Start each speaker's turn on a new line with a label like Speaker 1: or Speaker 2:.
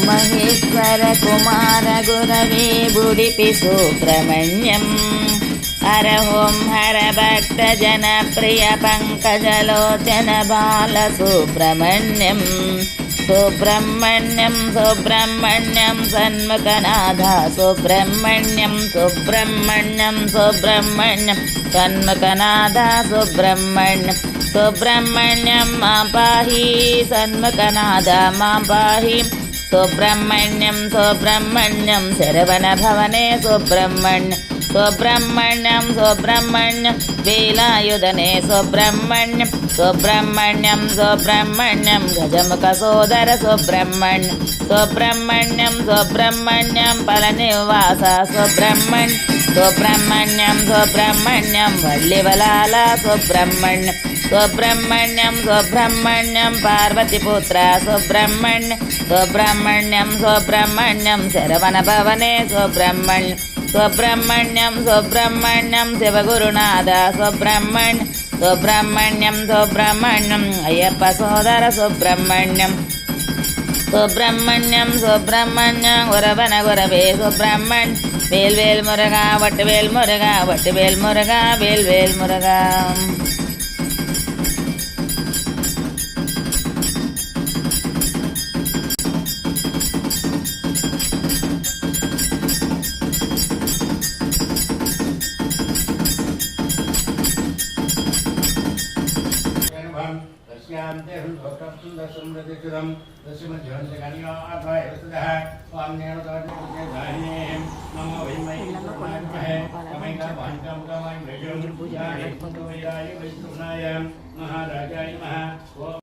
Speaker 1: महेश्वर कुमार गुरवे बुडिपि सुब्रह्मण्यं हर ओं हर भक्त जन प्रिय पंकजलोचन बाल सुब्रह्मण्यं सुब्रह्मण्यं सुब्रह्मण्यं सन्मुखनाथ सुब्रह्मण्यं सुब्रह्मण्यं सुब्रह्मण्यं सन्मुखनाथ सुब्रह्मण्यं सुब्रह्मण्यं मां पाहि सन्मुखनाथ मां पाहि सुब्रह्मण्यं सुब्रह्मण्यं शरवणभवने सुब्रह्मण्यं सुब्रह्मण्यं सुब्रह्मण्यं वेलायुधने सुब्रह्मण्यं सुब्रह्मण्यं सुब्रह्मण्यं गजमुखसोदर सुब्रह्मण्यं सुब्रह्मण्यं सुब्रह्मण्यं फलनिवास सुब्रह्मण्यं सुब्रह्मण्यं सुब्रह्मण्यं वल्लिवलाल सुब्रह्मण्यं सुब्रह्मण्यं सुब्रह्मण्यं पार्वतीपुत्र सुब्रह्मण्यं सुब्रह्मण्यं सुब्रह्मण्यं शरवणभवने सुब्रह्मण्यं सुब्रह्मण्यं सुब्रह्मण्यं शिवगुरुनाथ सुब्रह्मण्यं सुब्रह्मण्यं सुब्रह्मण्यं अय्यप्प सोदर सुब्रह्मण्यं सुब्रह्मण्यं सुब्रह्मण्यं गुरवन गुरवे सुब्रह्मण्यं वेल वेल मुरुगा वट्टवेल मुरुगा वट्टवेल मुरुगा वेल वेल मुरुगा
Speaker 2: महाराजाय